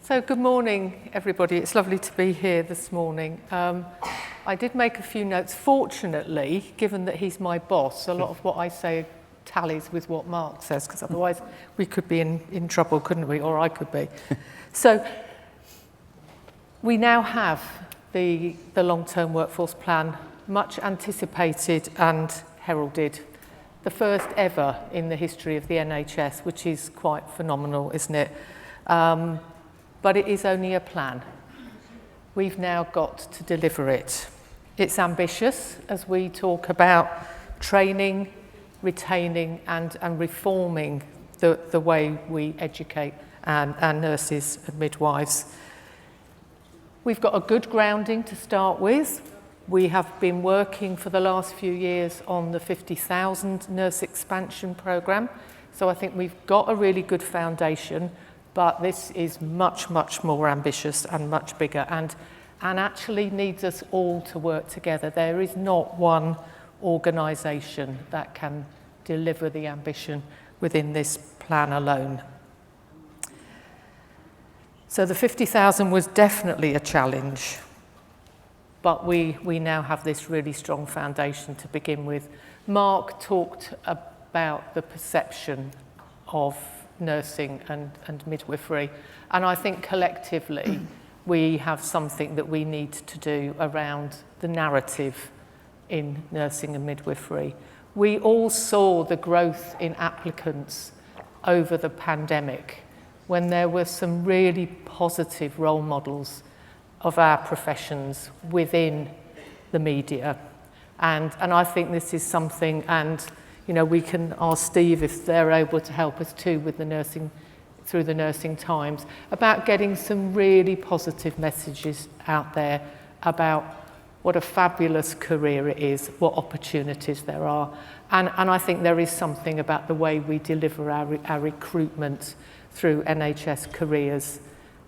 So good morning, everybody. It's lovely to be here this morning. I did make a few notes. Fortunately, given that he's my boss, a lot of what I say tallies with what Mark says, because otherwise we could be in trouble, couldn't we? Or I could be. So we now have the long-term workforce plan, much anticipated and heralded. The first ever in the history of the NHS, which is quite phenomenal, isn't it? But it is only a plan. We've now got to deliver it. It's ambitious as we talk about training, retaining and reforming the way we educate our nurses and midwives. We've got a good grounding to start with. We have been working for the last few years on the 50,000 nurse expansion programme. So I think we've got a really good foundation, but this is much, much more ambitious and much bigger and actually needs us all to work together. There is not one organisation that can deliver the ambition within this plan alone. So the 50,000 was definitely a challenge, but we now have this really strong foundation to begin with. Mark talked about the perception of nursing and midwifery, and I think collectively we have something that we need to do around the narrative in nursing and midwifery. We all saw the growth in applicants over the pandemic when there were some really positive role models of our professions within the media, and I think this is something, and you know, we can ask Steve if they're able to help us too with the nursing, through the Nursing Times, about getting some really positive messages out there about what a fabulous career it is, what opportunities there are. And I think there is something about the way we deliver our recruitment through NHS careers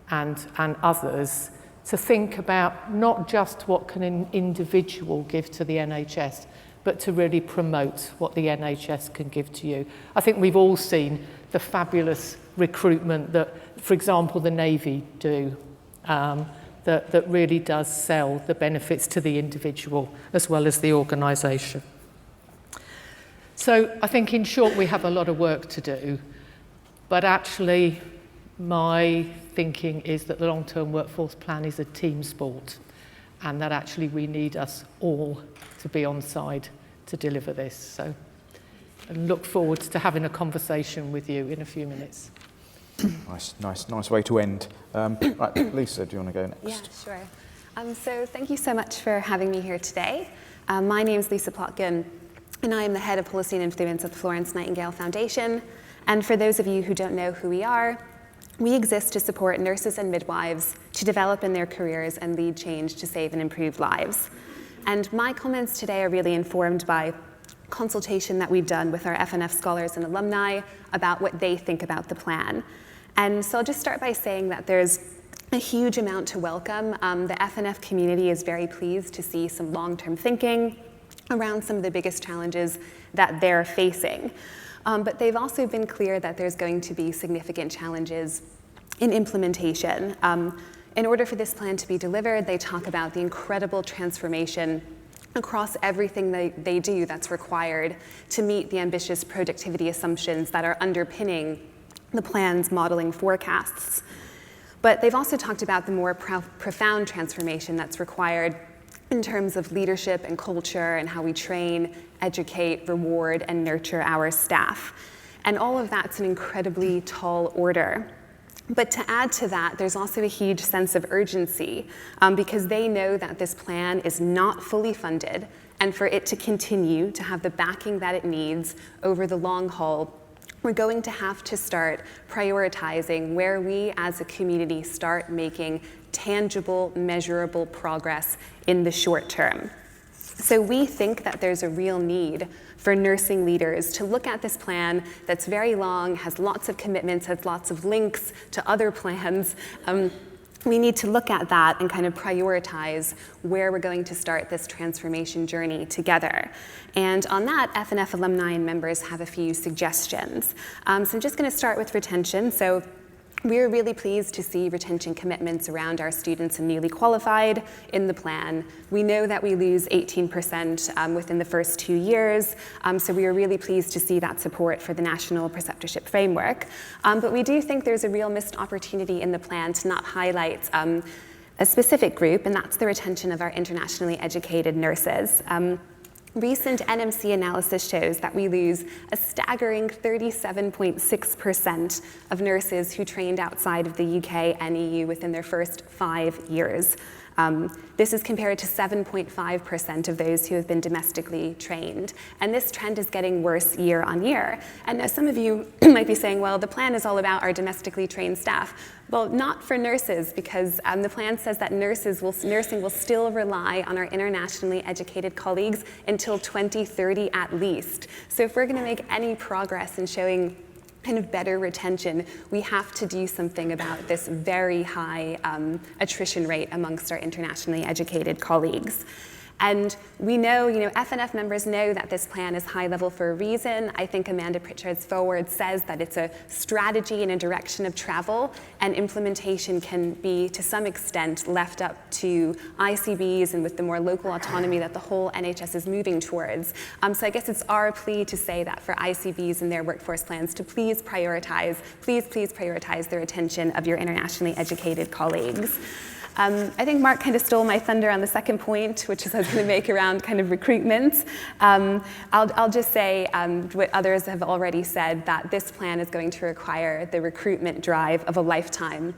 and others, to think about not just what can an individual give to the NHS, but to really promote what the NHS can give to you. I think we've all seen the fabulous recruitment that, for example, the Navy do, that really does sell the benefits to the individual as well as the organisation. So I think in short we have a lot of work to do, but actually my thinking is that the long-term workforce plan is a team sport, and that actually we need us all to be on side to deliver this. So I look forward to having a conversation with you in a few minutes. Nice way to end. Right, Lisa, do you want to go next? Yeah, sure. So thank you so much for having me here today. My name is Lisa Plotkin, and I am the head of Policy and Influence at the Florence Nightingale Foundation. And for those of you who don't know who we are, we exist to support nurses and midwives to develop in their careers and lead change to save and improve lives. And my comments today are really informed by consultation that we've done with our FNF scholars and alumni about what they think about the plan. And so I'll just start by saying that there's a huge amount to welcome. The FNF community is very pleased to see some long-term thinking around some of the biggest challenges that they're facing. But they've also been clear that there's going to be significant challenges in implementation. In order for this plan to be delivered, they talk about the incredible transformation across everything they do that's required to meet the ambitious productivity assumptions that are underpinning the plan's modeling forecasts. But they've also talked about the more profound transformation that's required in terms of leadership and culture and how we train, educate, reward, and nurture our staff. And all of that's an incredibly tall order. But to add to that, there's also a huge sense of urgency because they know that this plan is not fully funded, and for it to continue to have the backing that it needs over the long haul, we're going to have to start prioritizing where we as a community start making tangible, measurable progress in the short term. So we think that there's a real need for nursing leaders to look at this plan that's very long, has lots of commitments, has lots of links to other plans. We need to look at that and kind of prioritize where we're going to start this transformation journey together. And on that, FNF alumni and members have a few suggestions. So I'm just going to start with retention. So We are really pleased to see retention commitments around our students and newly qualified in the plan. We know that we lose 18% within the first 2 years, so we are really pleased to see that support for the National Preceptorship Framework. But we do think there's a real missed opportunity in the plan to not highlight a specific group, and that's the retention of our internationally educated nurses. Recent NMC analysis shows that we lose a staggering 37.6% of nurses who trained outside of the UK and EU within their first 5 years. This is compared to 7.5% of those who have been domestically trained. And this trend is getting worse year on year. And now some of you might be saying, well, the plan is all about our domestically trained staff. Well, not for nurses, because the plan says that nursing will still rely on our internationally educated colleagues until 2030 at least. So if we're going to make any progress in showing kind of better retention, we have to do something about this very high attrition rate amongst our internationally educated colleagues. And we know, FNF members know that this plan is high level for a reason. I think Amanda Pritchard's forward says that it's a strategy and a direction of travel, and implementation can be, to some extent, left up to ICBs and with the more local autonomy that the whole NHS is moving towards. So I guess it's our plea to say that for ICBs and their workforce plans to please prioritize the retention of your internationally educated colleagues. I think Mark kind of stole my thunder on the second point, which is I was going to make around kind of recruitment. I'll just say what others have already said, that this plan is going to require the recruitment drive of a lifetime.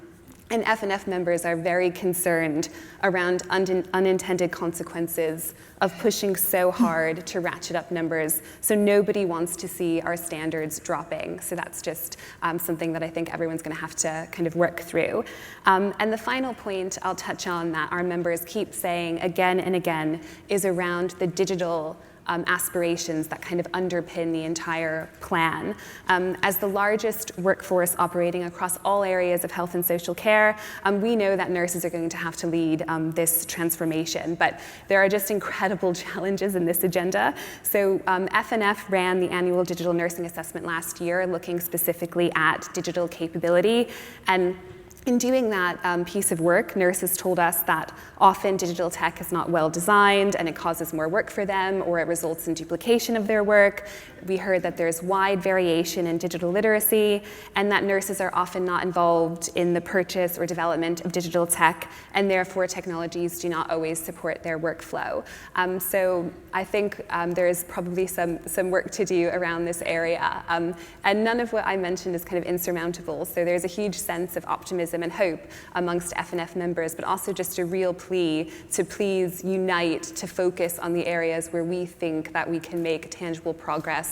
And FNF members are very concerned around unintended consequences of pushing so hard to ratchet up numbers. So nobody wants to see our standards dropping. So that's just something that I think everyone's going to have to kind of work through. And the final point I'll touch on that our members keep saying again and again is around the digital aspirations that kind of underpin the entire plan. As the largest workforce operating across all areas of health and social care, we know that nurses are going to have to lead this transformation, but there are just incredible challenges in this agenda. So FNF ran the annual digital nursing assessment last year, looking specifically at digital capability, and in doing that piece of work, nurses told us that often digital tech is not well designed and it causes more work for them, or it results in duplication of their work. We heard that there's wide variation in digital literacy, and that nurses are often not involved in the purchase or development of digital tech, and therefore technologies do not always support their workflow. So I think there's probably some work to do around this area. And none of what I mentioned is kind of insurmountable. So there's a huge sense of optimism and hope amongst FNF members, but also just a real plea to please unite to focus on the areas where we think that we can make tangible progress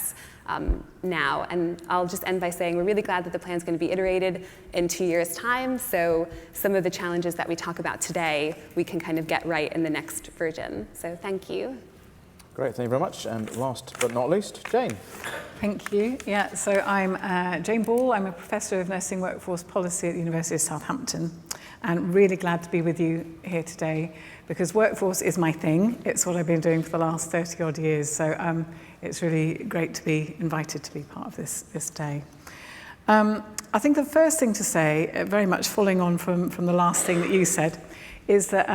now. And I'll just end by saying we're really glad that the plan is going to be iterated in 2 years' time, so some of the challenges that we talk about today we can kind of get right in the next version. So thank you. Great, thank you very much. And last but not least, Jane. Thank you. Yeah, so I'm Jane Ball. I'm a Professor of Nursing Workforce Policy at the University of Southampton, and really glad to be with you here today because workforce is my thing. It's what I've been doing for the last 30 odd years, so it's really great to be invited to be part of this day. I think the first thing to say, very much following on from the last thing that you said, is that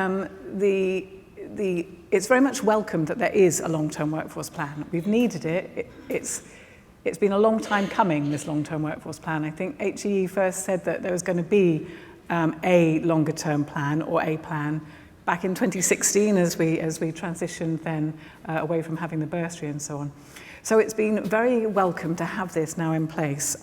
it's very much welcome that there is a long-term workforce plan. We've needed it. It's been a long time coming, this long-term workforce plan. I think HEE first said that there was going to be a longer-term plan or a plan back in 2016 as we transitioned then away from having the bursary and so on. So it's been very welcome to have this now in place.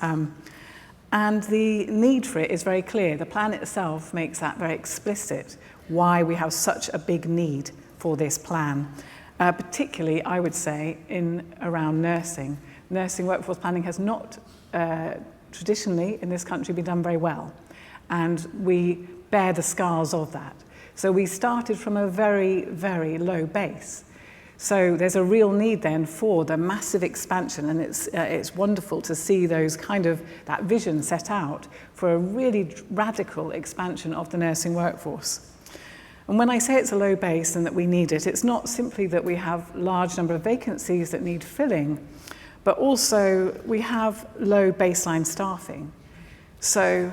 And the need for it is very clear. The plan itself makes that very explicit, why we have such a big need for this plan, particularly, I would say, around nursing. Nursing workforce planning has not traditionally in this country been done very well, and we bear the scars of that. So we started from a very, very low base. So there's a real need then for the massive expansion, and it's wonderful to see that vision set out for a really radical expansion of the nursing workforce. And when I say it's a low base and that we need it, it's not simply that we have a large number of vacancies that need filling, but also we have low baseline staffing. So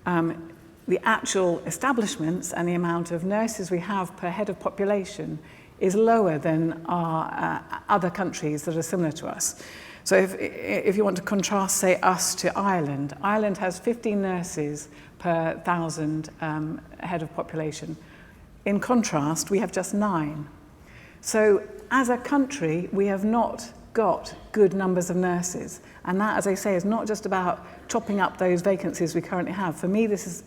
the actual establishments and the amount of nurses we have per head of population is lower than our other countries that are similar to us. So if you want to contrast, say, us to Ireland, Ireland has 15 nurses per 1,000 head of population. In contrast, we have just 9. So as a country, we have not got good numbers of nurses. And that, as I say, is not just about chopping up those vacancies we currently have. For me, this is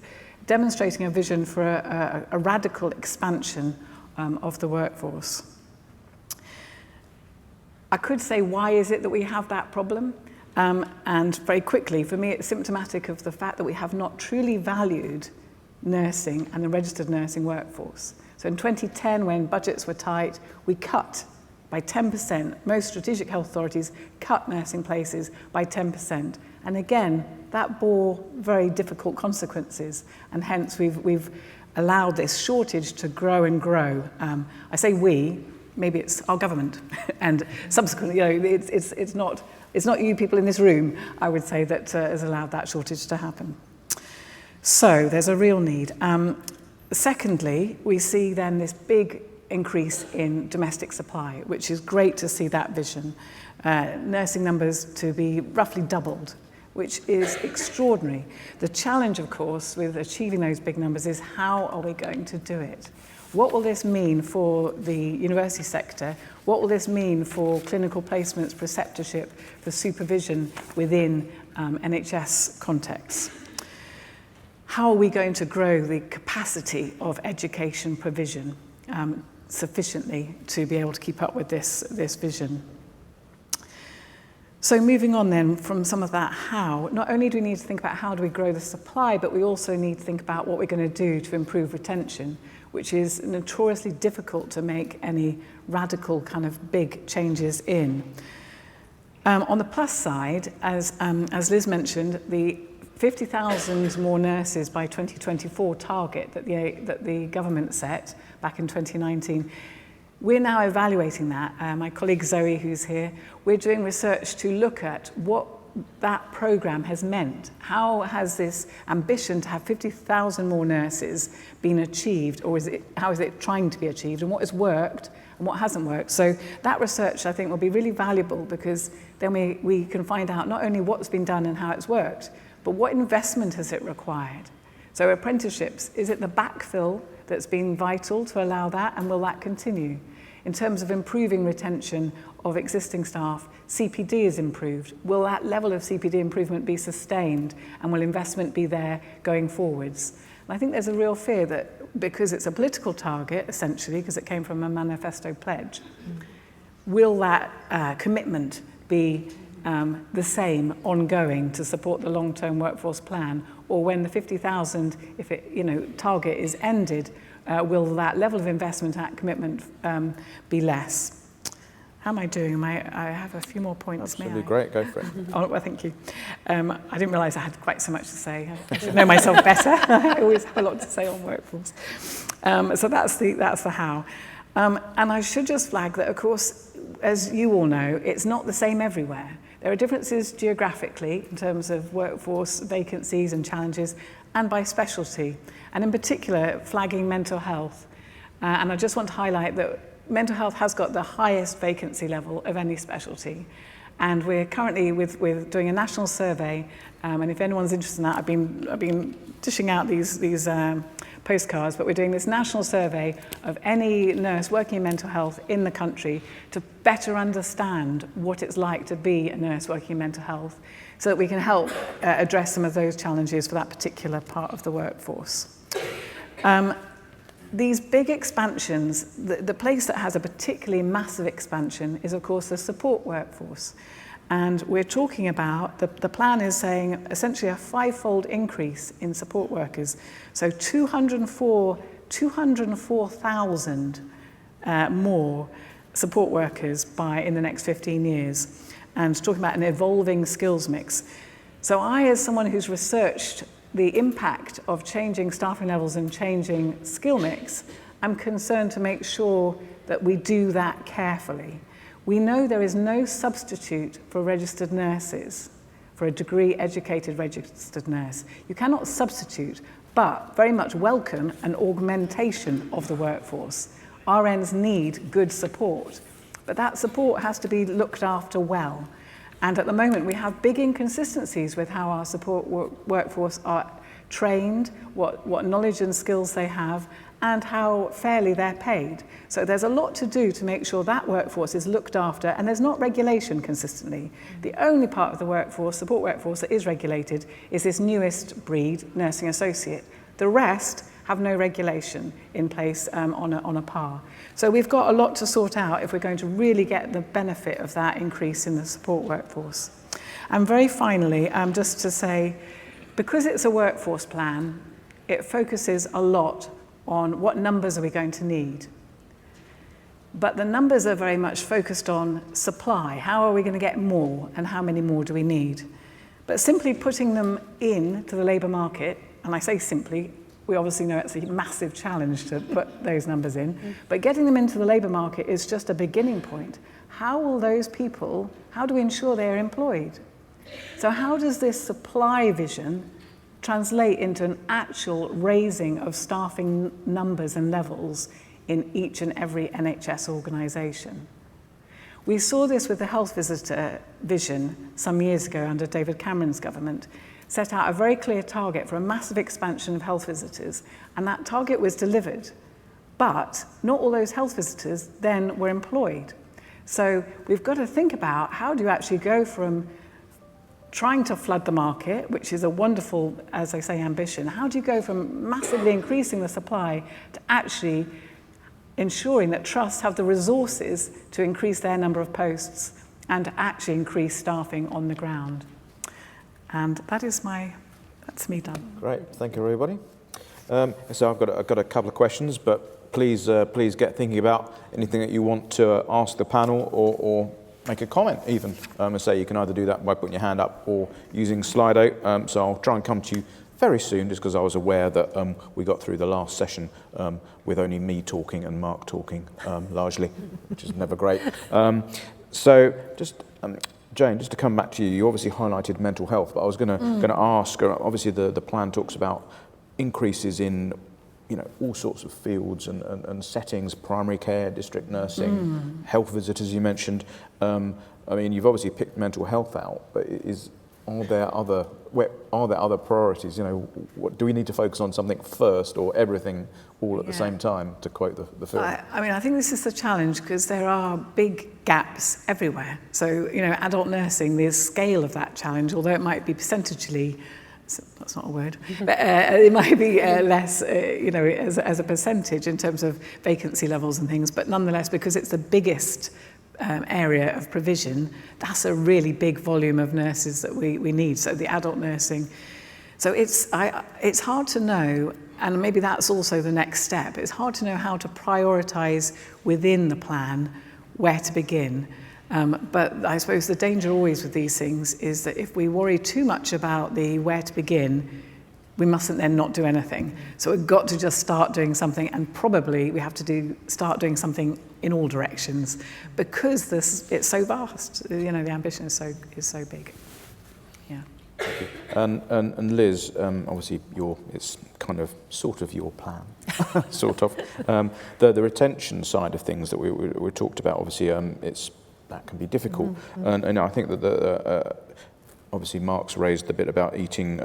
demonstrating a vision for a radical expansion of the workforce. I could say, why is it that we have that problem? And very quickly, for me, it's symptomatic of the fact that we have not truly valued nursing and the registered nursing workforce. So in 2010, when budgets were tight, we cut by 10%. Most strategic health authorities cut nursing places by 10%. And again, that bore very difficult consequences. And hence, we've allowed this shortage to grow and grow. I say we, maybe it's our government. And subsequently, it's not you people in this room, I would say, that has allowed that shortage to happen. So there's a real need. Secondly, we see then this big increase in domestic supply, which is great to see that vision. Nursing numbers to be roughly doubled, which is extraordinary. The challenge, of course, with achieving those big numbers is how are we going to do it? What will this mean for the university sector? What will this mean for clinical placements, preceptorship, for supervision within NHS contexts? How are we going to grow the capacity of education provision sufficiently to be able to keep up with this vision? So moving on then from some of that how, not only do we need to think about how do we grow the supply, but we also need to think about what we're going to do to improve retention, which is notoriously difficult to make any radical kind of big changes in. On the plus side, as Liz mentioned, the 50,000 more nurses by 2024 target that the government set back in 2019, we're now evaluating that. My colleague Zoe, who's here, we're doing research to look at what that programme has meant. How has this ambition to have 50,000 more nurses been achieved, or how is it trying to be achieved, and what has worked and what hasn't worked? So that research, I think, will be really valuable, because then we can find out not only what's been done and how it's worked, but what investment has it required? So apprenticeships, is it the backfill that's been vital to allow that, and will that continue? In terms of improving retention of existing staff, CPD is improved. Will that level of CPD improvement be sustained, and will investment be there going forwards? And I think there's a real fear that because it's a political target, essentially, because it came from a manifesto pledge, will that commitment be the same ongoing to support the long-term workforce plan, or when the 50,000 target is ended, will that level of investment and commitment be less? How am I doing? I have a few more points. Absolutely great, go for it. Oh, well, thank you. I didn't realise I had quite so much to say. I should know myself better. I always have a lot to say on workforce. So that's the how. And I should just flag that, of course, as you all know, it's not the same everywhere. There are differences geographically in terms of workforce vacancies and challenges, and by specialty, and in particular flagging mental health. And I just want to highlight that mental health has got the highest vacancy level of any specialty. And we're currently with doing a national survey, and if anyone's interested in that, I've been dishing out these postcards, but we're doing this national survey of any nurse working in mental health in the country to better understand what it's like to be a nurse working in mental health, so that we can help address some of those challenges for that particular part of the workforce. These big expansions, the place that has a particularly massive expansion is, of course, the support workforce. And we're talking about, the plan is saying essentially a 5-fold increase in support workers. So 204,000 more support workers in the next 15 years. And talking about an evolving skills mix. So I, as someone who's researched the impact of changing staffing levels and changing skill mix, I'm concerned to make sure that we do that carefully. We know there is no substitute for registered nurses. for a degree-educated registered nurse. You cannot substitute, but very much welcome an augmentation of the workforce. RNs need good support, but that support has to be looked after well. And at the moment, we have big inconsistencies with how our support workforce are trained, what knowledge and skills they have, and how fairly they're paid. So there's a lot to do to make sure that workforce is looked after, and there's not regulation consistently. The only part of the workforce, support workforce, that is regulated is this newest breed, nursing associate. The rest have no regulation in place on a par. So we've got a lot to sort out if we're going to really get the benefit of that increase in the support workforce. And very finally, just to say, because it's a workforce plan, it focuses a lot on what numbers are we going to need. But the numbers are very much focused on supply. How are we going to get more, and how many more do we need? But simply putting them into the labour market, and I say simply, we obviously know it's a massive challenge to put those numbers in, but getting them into the labour market is just a beginning point. How will those people, how do we ensure they're employed? So how does this supply vision translate into an actual raising of staffing numbers and levels in each and every NHS organisation? We saw this with the health visitor vision some years ago under David Cameron's government, set out a very clear target for a massive expansion of health visitors, and that target was delivered. But not all those health visitors then were employed. So we've got to think about how do you actually go from trying to flood the market, which is a wonderful, as I say, ambition. How do you go from massively increasing the supply to actually ensuring that trusts have the resources to increase their number of posts and to actually increase staffing on the ground? And that's me done. Great, thank you everybody. So I've got a couple of questions, but please get thinking about anything that you want to ask the panel or make a comment even. I say you can either do that by putting your hand up or using Slido. So I'll try and come to you very soon, just because I was aware that we got through the last session with only me talking and Mark talking largely, which is never great. So just Jane, just to come back to you, you obviously highlighted mental health, but I was going to ask. Obviously, the plan talks about increases in, all sorts of fields and settings: primary care, district nursing, health visitors. You mentioned. I mean, you've obviously picked mental health out, but are there other priorities? What do we need to focus on something first, or everything all at the same time? To quote the film. I mean, I think this is the challenge because there are big gaps everywhere. So, adult nursing, the scale of that challenge, although it might be percentagely, that's not a word, but it might be less, as a percentage in terms of vacancy levels and things, but nonetheless, because it's the biggest area of provision, that's a really big volume of nurses that we need. So the adult nursing, so it's hard to know, and maybe that's also the next step. It's hard to know how to prioritise within the plan where to begin. But I suppose the danger always with these things is that if we worry too much about the where to begin, we mustn't then not do anything. So we've got to just start doing something, and probably we have to start doing something in all directions because it's so vast. The ambition is so big. Yeah. Thank you. And Liz, obviously it's kind of sort of your plan, sort of. The retention side of things that we talked about, obviously, that can be difficult, and I think that obviously Mark's raised the bit about eating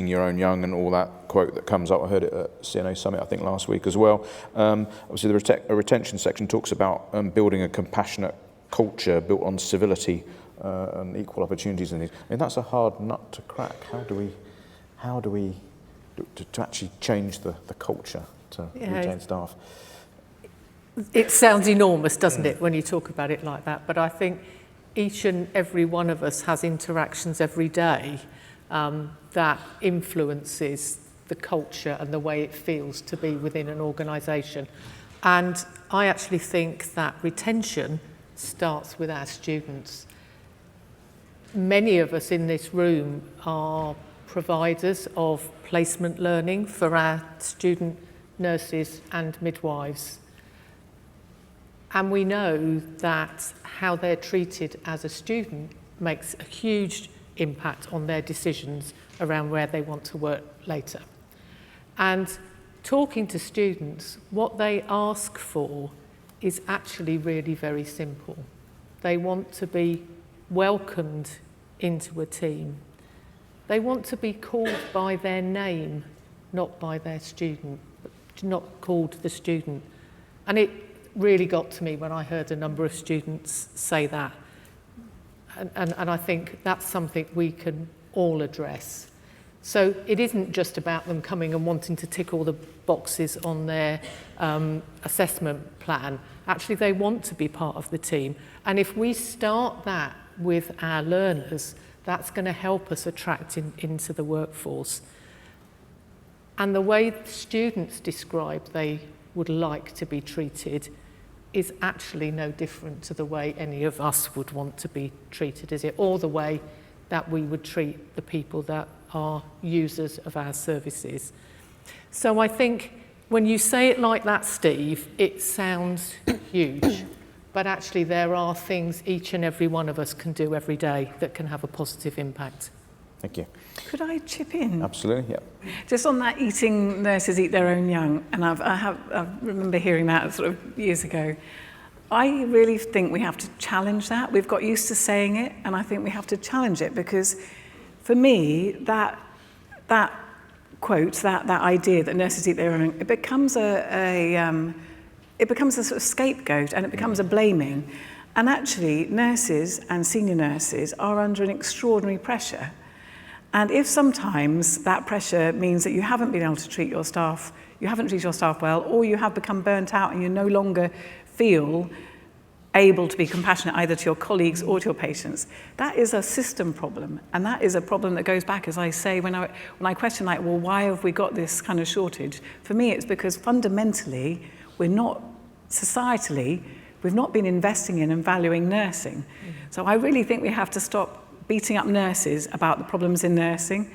your own young and all that quote that comes up. I heard it at CNA Summit, I think, last week as well. Obviously, the retention section talks about building a compassionate culture built on civility and equal opportunities and things. I mean, that's a hard nut to crack. How do we to actually change the culture to retain staff? It sounds enormous, doesn't it, when you talk about it like that? But I think each and every one of us has interactions every day that influences the culture and the way it feels to be within an organisation. And I actually think that retention starts with our students. Many of us in this room are providers of placement learning for our student nurses and midwives. And we know that how they're treated as a student makes a huge impact on their decisions around where they want to work later. And talking to students, what they ask for is actually really very simple. They want to be welcomed into a team. They want to be called by their name, not by their student, not called the student. And it really got to me when I heard a number of students say that. And I think that's something we can all address. So it isn't just about them coming and wanting to tick all the boxes on their assessment plan. Actually, they want to be part of the team. And if we start that with our learners, that's going to help us attract into the workforce. And the way students describe they would like to be treated is actually no different to the way any of us would want to be treated, is it? Or the way that we would treat the people that are users of our services. So I think when you say it like that, Steve, it sounds huge. But actually there are things each and every one of us can do every day that can have a positive impact. Thank you. Could I chip in? Absolutely, yeah. Just on that, nurses eat their own young, and I remember hearing that sort of years ago. I really think we have to challenge that. We've got used to saying it, and I think we have to challenge it, because for me, that quote, that idea that nurses eat their own, it becomes a sort of scapegoat, and it becomes a blaming. And actually, nurses and senior nurses are under an extraordinary pressure. And if sometimes that pressure means that you haven't been able to treat your staff, you haven't treated your staff well, or you have become burnt out and you no longer feel able to be compassionate either to your colleagues or to your patients, that is a system problem. And that is a problem that goes back, as I say, when I question, like, well, why have we got this kind of shortage? For me, it's because fundamentally, we've not been investing in and valuing nursing. So I really think we have to stop beating up nurses about the problems in nursing,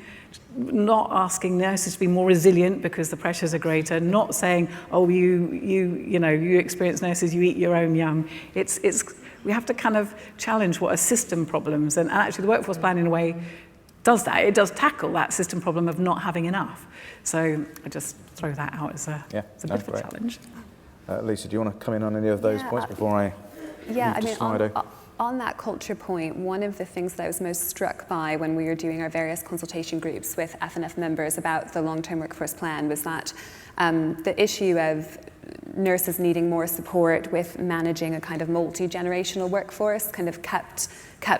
not asking nurses to be more resilient because the pressures are greater, not saying, oh, you experienced nurses, you eat your own young. We have to kind of challenge what are system problems, and actually the workforce plan in a way does that. It does tackle that system problem of not having enough. So I just throw that out as a bit of a challenge. Lisa, do you want to come in on any of those points before I move to Slido? On that culture point, one of the things that I was most struck by when we were doing our various consultation groups with FNF members about the long-term workforce plan was that the issue of nurses needing more support with managing a kind of multi-generational workforce kind of kept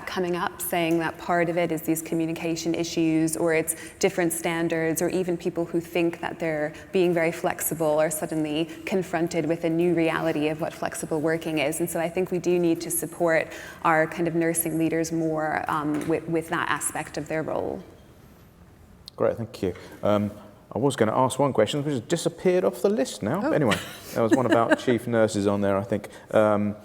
coming up, saying that part of it is these communication issues, or it's different standards, or even people who think that they're being very flexible are suddenly confronted with a new reality of what flexible working is. And so I think we do need to support our kind of nursing leaders more with that aspect of their role. Great, thank you. I was going to ask one question, which has disappeared off the list now. But anyway, there was one about chief nurses on there, I think. So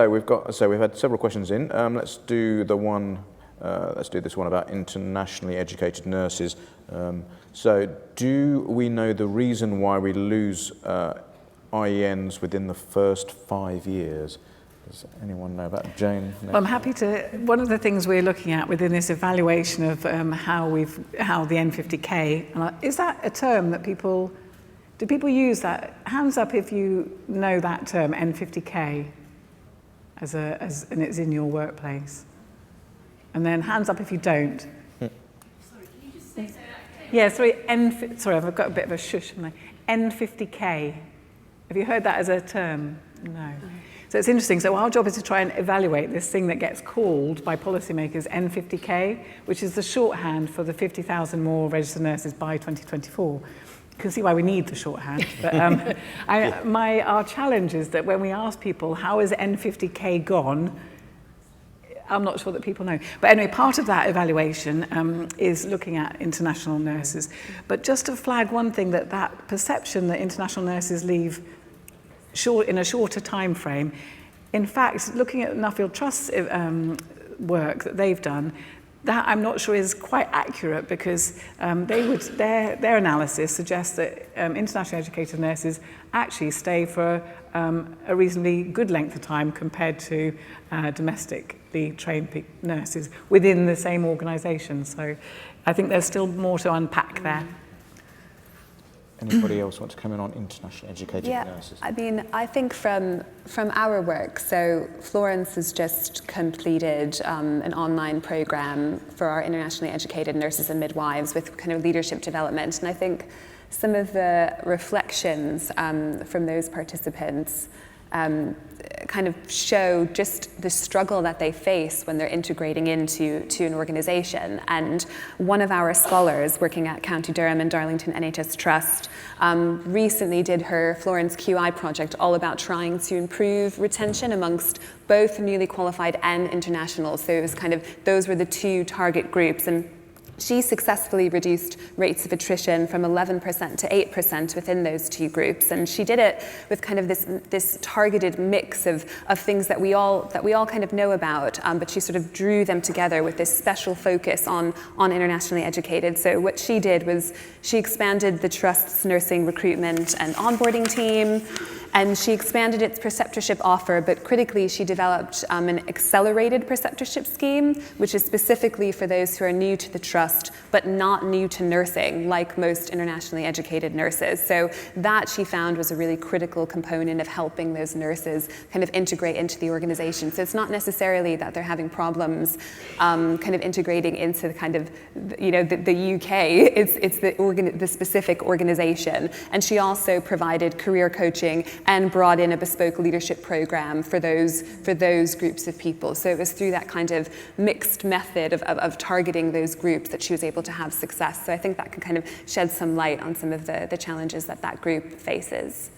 we've had several questions in. Let's do this one about internationally educated nurses. So, do we know the reason why we lose IENs within the first 5 years? Does anyone know about Jane? Well, I'm happy to. One of the things we're looking at within this evaluation of how the N50K, and is that a term that do people use that? Hands up if you know that term, N50K, and it's in your workplace. And then hands up if you don't. Sorry, can you just say that again? Yeah, sorry, I've got a bit of a shush, haven't I? N50K. Have you heard that as a term? No. So it's interesting. So our job is to try and evaluate this thing that gets called by policymakers N50K, which is the shorthand for the 50,000 more registered nurses by 2024. You can see why we need the shorthand. But our challenge is that when we ask people, how is N50K gone? I'm not sure that people know. But anyway, part of that evaluation is looking at international nurses. But just to flag one thing, that perception that international nurses leave in a shorter time frame. In fact, looking at Nuffield Trust's work that they've done, that I'm not sure is quite accurate, because their analysis suggests that internationally educated nurses actually stay for a reasonably good length of time compared to domestically trained nurses within the same organisation. So I think there's still more to unpack there. Anybody else want to come in on internationally educated nurses? I mean, I think from our work, so Florence has just completed an online program for our internationally educated nurses and midwives with kind of leadership development. And I think some of the reflections from those participants kind of show just the struggle that they face when they're integrating into an organisation. And one of our scholars working at County Durham and Darlington NHS Trust recently did her Florence QI project all about trying to improve retention amongst both newly qualified and international. So it was kind of, those were the two target groups. And she successfully reduced rates of attrition from 11% to 8% within those two groups, and she did it with kind of this targeted mix of things that we all kind of know about, but she sort of drew them together with this special focus on internationally educated. So what she did was she expanded the Trust's nursing recruitment and onboarding team, and she expanded its preceptorship offer, but critically she developed an accelerated preceptorship scheme, which is specifically for those who are new to the Trust, but not new to nursing, like most internationally educated nurses. So that she found was a really critical component of helping those nurses kind of integrate into the organization. So it's not necessarily that they're having problems kind of integrating into the kind of, you know, the UK, it's the specific organization. And she also provided career coaching and brought in a bespoke leadership program for those groups of people. So it was through that kind of mixed method of targeting those groups that she was able to have success. So I think that can kind of shed some light on some of the challenges that group faces.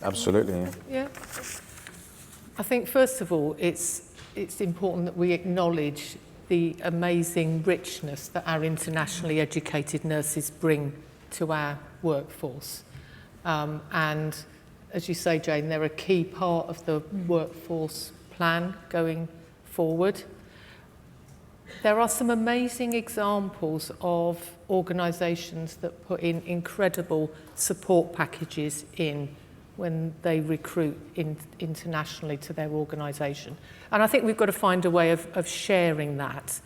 Absolutely. Yeah. I think first of all, it's important that we acknowledge the amazing richness that our internationally educated nurses bring to our workforce. And as you say, Jane, they're a key part of the workforce plan going forward. There are some amazing examples of organisations that put in incredible support packages in when they recruit internationally to their organisation. And I think we've got to find a way of sharing that.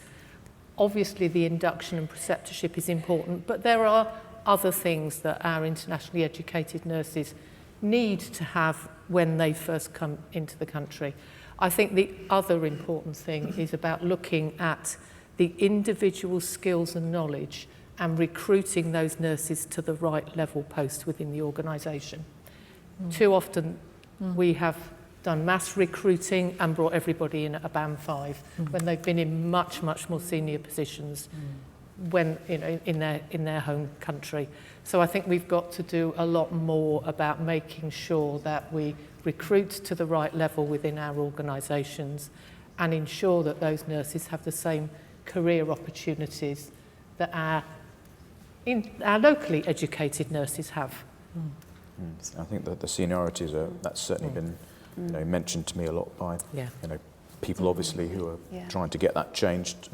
Obviously, the induction and preceptorship is important, but there are other things that our internationally educated nurses need to have when they first come into the country. I think the other important thing is about looking at the individual skills and knowledge and recruiting those nurses to the right level post within the organisation. Too often we have done mass recruiting and brought everybody in at a band 5 when they've been in much, much more senior positions when, you know, in their home country. So I think we've got to do a lot more about making sure that we recruit to the right level within our organisations and ensure that those nurses have the same career opportunities that our locally educated nurses have. I think that the seniorities that's certainly been mentioned to me a lot by people obviously who are trying to get that changed.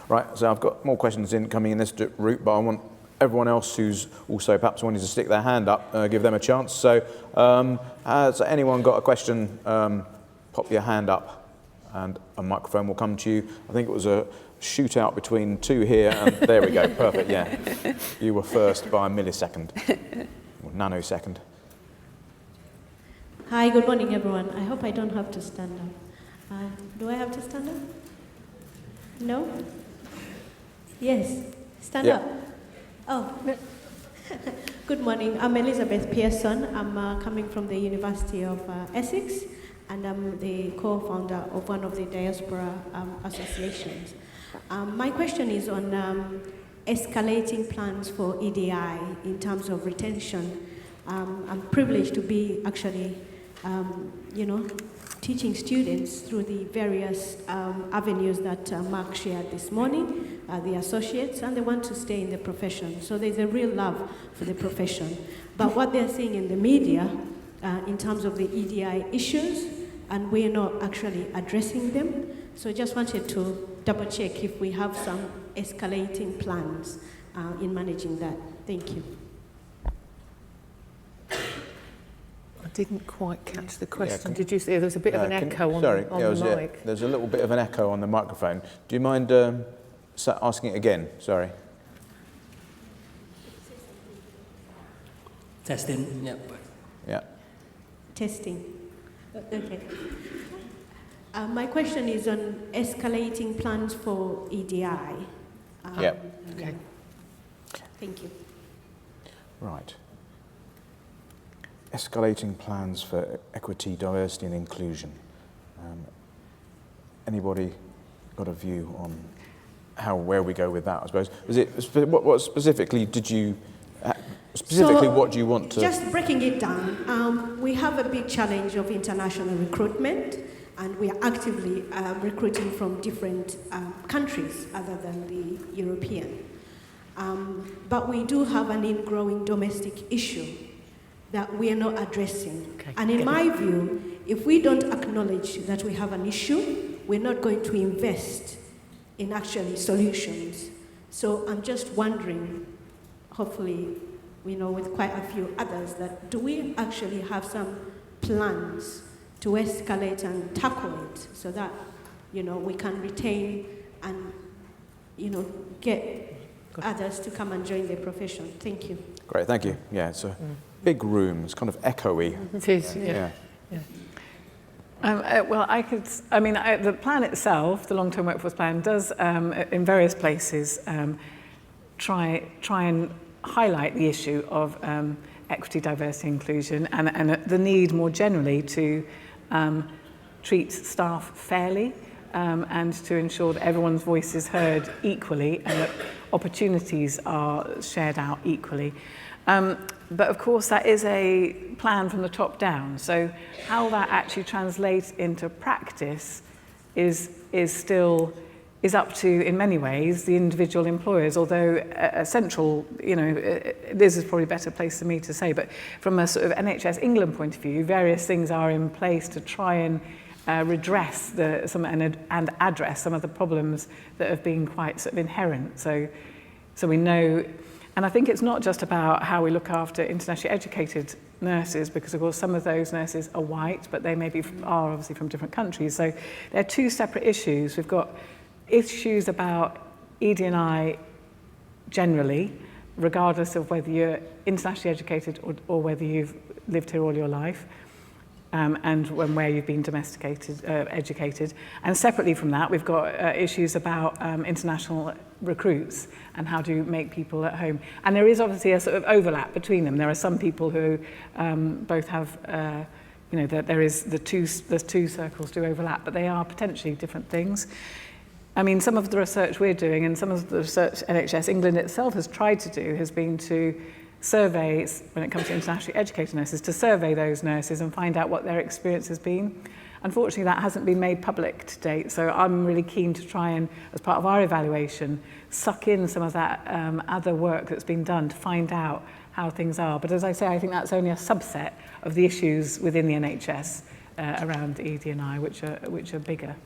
Right, so I've got more questions coming in this route, but I want everyone else who's also perhaps wanting to stick their hand up, give them a chance. So has anyone got a question? Pop your hand up and a microphone will come to you. I think it was a shootout between two here, and there we go, perfect, yeah. You were first by a millisecond, or nanosecond. Hi, good morning, everyone. I hope I don't have to stand up. Do I have to stand up? No? Yes, stand up. Oh, good morning. I'm Elizabeth Pearson. I'm coming from the University of Essex, and I'm the co-founder of one of the diaspora associations. My question is on escalating plans for EDI in terms of retention. I'm privileged to be actually, teaching students through the various avenues that Mark shared this morning, the associates, and they want to stay in the profession. So there's a real love for the profession. But what they're seeing in the media in terms of the EDI issues, and we're not actually addressing them. So I just wanted to double check if we have some escalating plans in managing that. Thank you. I didn't quite catch the question. Did you see there's a bit of an echo on sorry, the mic? There's a little bit of an echo on the microphone. Do you mind asking it again? Sorry. Testing. Yep. Yeah. Testing. Okay. My question is on escalating plans for EDI. Yeah. Okay. Thank you. Right. Escalating plans for equity, diversity and inclusion. Anybody got a view on where we go with that, I suppose? What specifically did you... what do you want to... Just breaking it down, we have a big challenge of international recruitment, and we are actively recruiting from different countries other than the European. But we do have an ingrowing domestic issue that we are not addressing. Okay. And in my view, if we don't acknowledge that we have an issue, we're not going to invest in actually solutions. So I'm just wondering, hopefully, we know with quite a few others, that do we actually have some plans to escalate and tackle it so that, we can retain and, get others to come and join the profession? Thank you. Great, thank you. Yeah, it's a big room. It's kind of echoey. It is, yeah. The plan itself, the long-term workforce plan, does in various places try and highlight the issue of equity, diversity, inclusion, and the need more generally to treat staff fairly and to ensure that everyone's voice is heard equally and that opportunities are shared out equally. But of course, that is a plan from the top down. So how that actually translates into practice is up to, in many ways, the individual employers, although a central, this is probably a better place for me to say, but from a sort of NHS England point of view, various things are in place to try and redress and address some of the problems that have been quite sort of inherent. So we know, and I think it's not just about how we look after internationally educated nurses, because of course some of those nurses are white, but they are obviously from different countries. So they're two separate issues. We've got issues about ED&I generally, regardless of whether you're internationally educated or whether you've lived here all your life, and where you've been educated. And separately from that, we've got issues about international recruits and how to make people at home. And there is obviously a sort of overlap between them. There are some people who both have, the two circles do overlap, but they are potentially different things. I mean, some of the research we're doing and some of the research NHS England itself has tried to do has been to survey, when it comes to internationally educated nurses, to survey those nurses and find out what their experience has been. Unfortunately, that hasn't been made public to date, so I'm really keen to try and, as part of our evaluation, suck in some of that other work that's been done to find out how things are. But as I say, I think that's only a subset of the issues within the NHS around ED&I, which are bigger.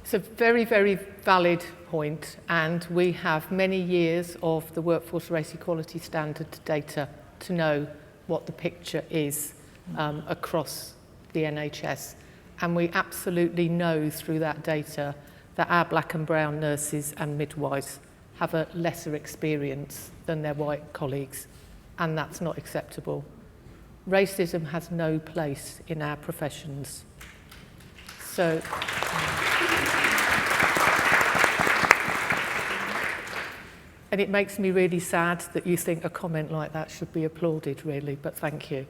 It's a very, very valid point, and we have many years of the Workforce Race Equality Standard data to know what the picture is across the NHS. And we absolutely know through that data that our black and brown nurses and midwives have a lesser experience than their white colleagues, and that's not acceptable. Racism has no place in our professions. So... And it makes me really sad that you think a comment like that should be applauded, really, but thank you.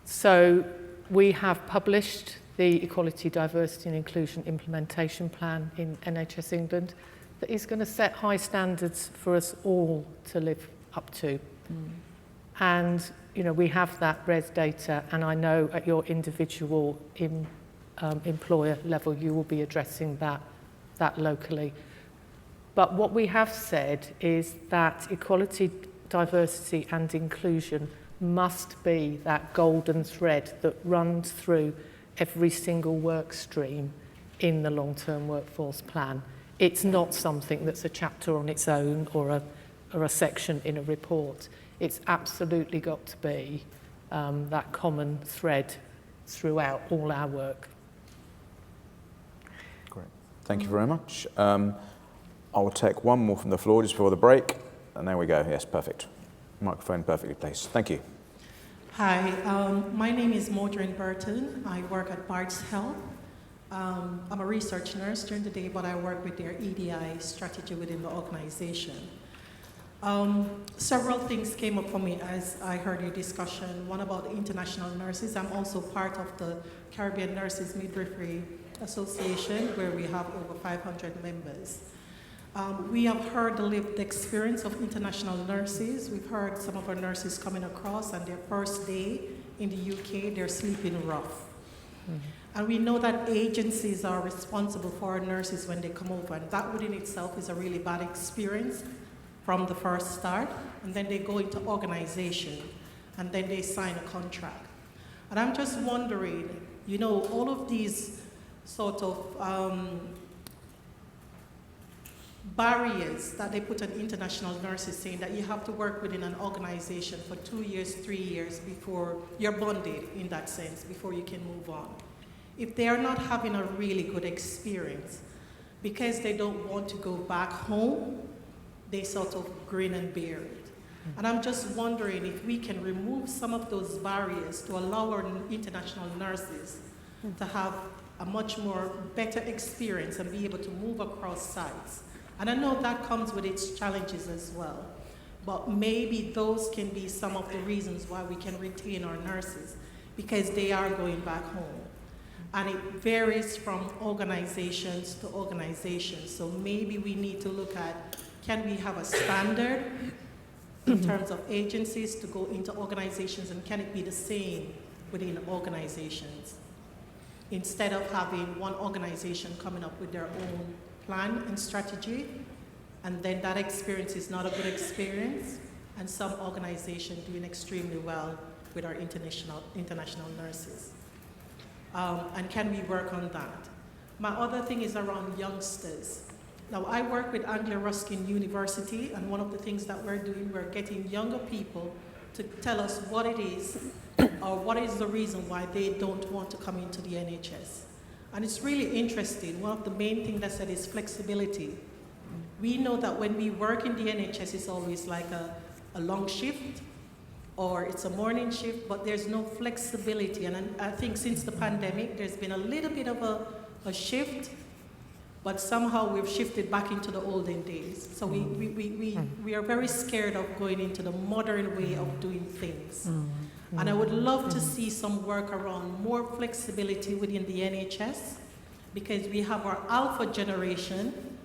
So we have published the Equality, Diversity and Inclusion Implementation Plan in NHS England that is going to set high standards for us all to live up to. And, we have that res data, and I know at your individual employer level you will be addressing that locally. But what we have said is that equality, diversity and inclusion must be that golden thread that runs through every single work stream in the long-term workforce plan. It's not something that's a chapter on its own or a section in a report. It's absolutely got to be that common thread throughout all our work. Great. Thank you very much. I will take one more from the floor just before the break. And there we go. Yes, perfect. Microphone perfectly placed. Thank you. Hi, my name is Maudrine Burton. I work at Bart's Health. I'm a research nurse during the day, but I work with their EDI strategy within the organization. Several things came up for me as I heard your discussion. One about international nurses. I'm also part of the Caribbean Nurses Midwifery Association, where we have over 500 members. We have heard the lived experience of international nurses. We've heard some of our nurses coming across, and their first day in the UK, they're sleeping rough. Mm-hmm. And we know that agencies are responsible for our nurses when they come over, and that within itself is a really bad experience from the first start. And then they go into organization, and then they sign a contract. And I'm just wondering, you know, all of these sort of barriers that they put on international nurses, saying that you have to work within an organization for 2 years, 3 years before you're bonded in that sense, before you can move on. If they are not having a really good experience, because they don't want to go back home, they sort of grin and bear it. And I'm just wondering if we can remove some of those barriers to allow our international nurses to have a much more better experience and be able to move across sites. And I know that comes with its challenges as well, but maybe those can be some of the reasons why we can retain our nurses, because they are going back home. And it varies from organizations to organizations. So maybe we need to look at, can we have a standard in terms of agencies to go into organizations, and can it be the same within organizations? Instead of having one organization coming up with their own plan and strategy, and then that experience is not a good experience, and some organization doing extremely well with our international nurses. And can we work on that? My other thing is around youngsters. Now, I work with Anglia Ruskin University, and one of the things that we're doing, we're getting younger people to tell us what it is, or what is the reason why they don't want to come into the NHS. And it's really interesting. One of the main things that said is flexibility. We know that when we work in the NHS, it's always like a long shift, or it's a morning shift, but there's no flexibility. And I think since the pandemic, there's been a little bit of a shift, but somehow we've shifted back into the olden days. So we are very scared of going into the modern way of doing things. And I would love to see some work around more flexibility within the NHS, because we have our Alpha generation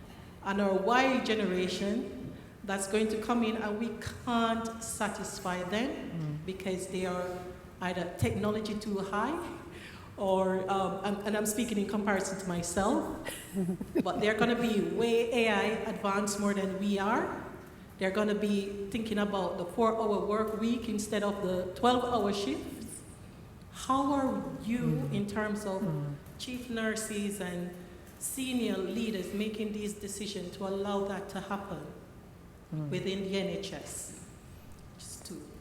and our Y generation that's going to come in, and we can't satisfy them because they are either technology too high, or, and I'm speaking in comparison to myself, but they're going to be way AI advanced more than we are. They're going to be thinking about the 4-hour work week instead of the 12-hour shifts. How are you, in terms of chief nurses and senior leaders, making these decisions to allow that to happen within the NHS?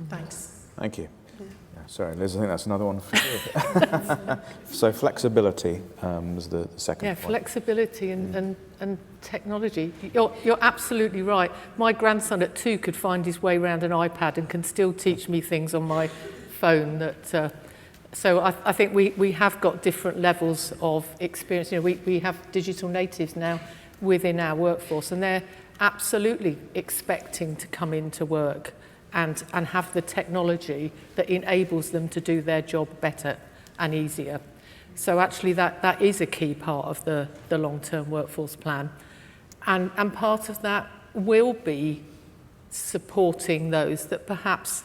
Thanks. Thank you. Yeah, sorry, Liz, I think that's another one for you. So flexibility was the second point. Flexibility and technology. You're absolutely right. My grandson at 2 could find his way around an iPad and can still teach me things on my phone. So I think we have got different levels of experience. You know, we have digital natives now within our workforce, and they're absolutely expecting to come into work and have the technology that enables them to do their job better and easier. So actually that is a key part of the long-term workforce plan. And part of that will be supporting those that perhaps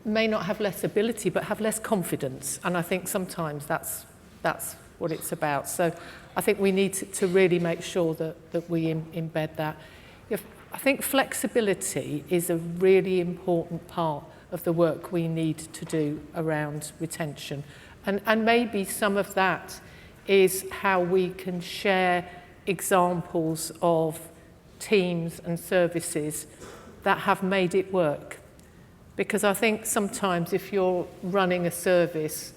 may not have less ability but have less confidence. And I think sometimes that's what it's about. So I think we need to really make sure that we embed that. I think flexibility is a really important part of the work we need to do around retention. And maybe some of that is how we can share examples of teams and services that have made it work. Because I think sometimes if you're running a service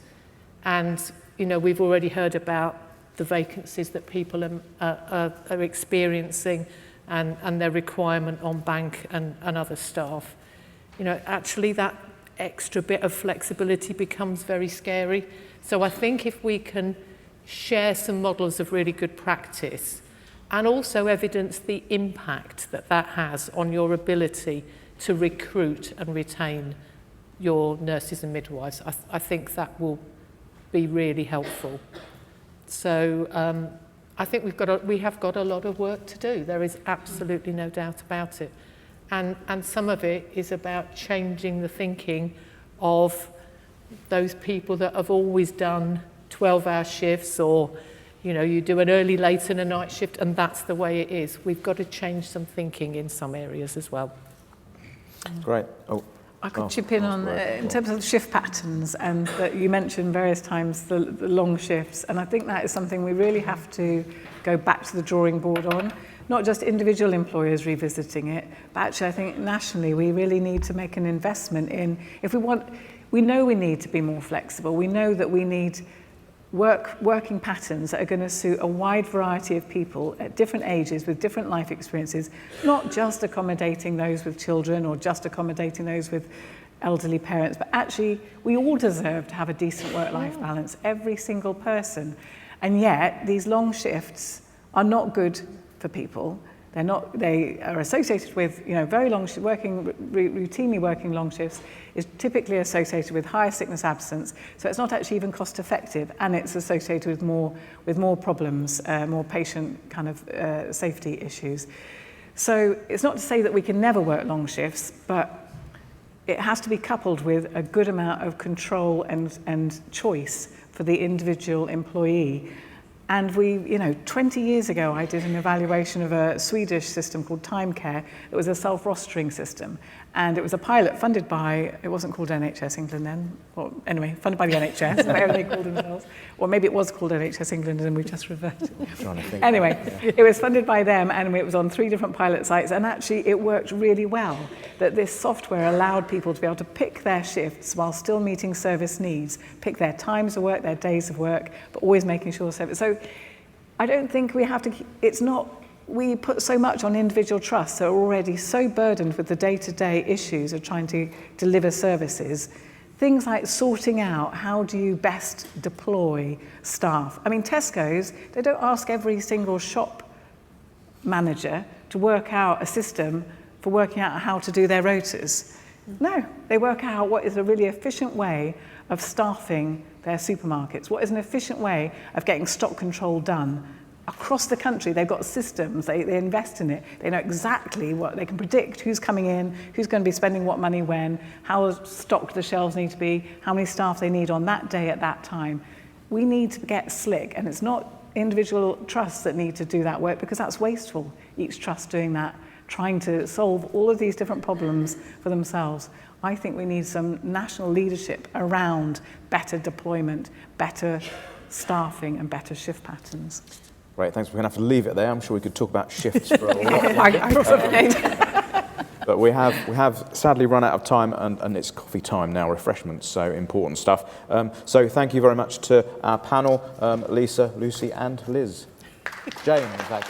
and, you know, we've already heard about the vacancies that people are experiencing and their requirement on bank and other staff, you know, actually that extra bit of flexibility becomes very scary. So I think if we can share some models of really good practice and also evidence the impact that that has on your ability to recruit and retain your nurses and midwives, I think that will be really helpful. So I think we have got a lot of work to do. There is absolutely no doubt about it. And some of it is about changing the thinking of those people that have always done 12-hour shifts, or, you know, you do an early, late and a night shift, and that's the way it is. We've got to change some thinking in some areas as well. Great. I could chip in on, in terms of shift patterns, and that you mentioned various times the long shifts, and I think that is something we really have to go back to the drawing board on. Not just individual employers revisiting it, but actually I think nationally we really need to make an investment in, we know we need to be more flexible, we know that we need working patterns that are going to suit a wide variety of people at different ages with different life experiences, not just accommodating those with children or just accommodating those with elderly parents, but actually we all deserve to have a decent work-life balance, every single person. And yet these long shifts are not good for people. They are associated with, you know, very long routinely working long shifts is typically associated with higher sickness absence. So it's not actually even cost effective, and it's associated with more problems, more patient kind of safety issues. So it's not to say that we can never work long shifts, but it has to be coupled with a good amount of control and choice for the individual employee. And 20 years ago, I did an evaluation of a Swedish system called Time Care. It was a self-rostering system. And it was a pilot funded by, it wasn't called NHS England then, or anyway, funded by the NHS, whatever they called themselves. Or maybe it was called NHS England and we just reverted. Anyway, it was funded by them, and it was on 3 different pilot sites, and actually it worked really well. That this software allowed people to be able to pick their shifts while still meeting service needs, pick their times of work, their days of work, but always making sure service. So I don't think we have to, we put so much on individual trusts that are already so burdened with the day-to-day issues of trying to deliver services. Things like sorting out how do you best deploy staff. I mean, Tesco's, they don't ask every single shop manager to work out a system for working out how to do their rotas. No, they work out what is a really efficient way of staffing their supermarkets, what is an efficient way of getting stock control done. Across the country, they've got systems, they invest in it, they know exactly what, they can predict who's coming in, who's going to be spending what money when, how stocked the shelves need to be, how many staff they need on that day at that time. We need to get slick, and it's not individual trusts that need to do that work, because that's wasteful, each trust doing that, trying to solve all of these different problems for themselves. I think we need some national leadership around better deployment, better staffing and better shift patterns. Great, thanks. We're going to have to leave it there. I'm sure we could talk about shifts for a while. But we have sadly run out of time, and it's coffee time now, refreshments, so important stuff. So thank you very much to our panel, Lisa, Lucy and Liz. Jane, in fact.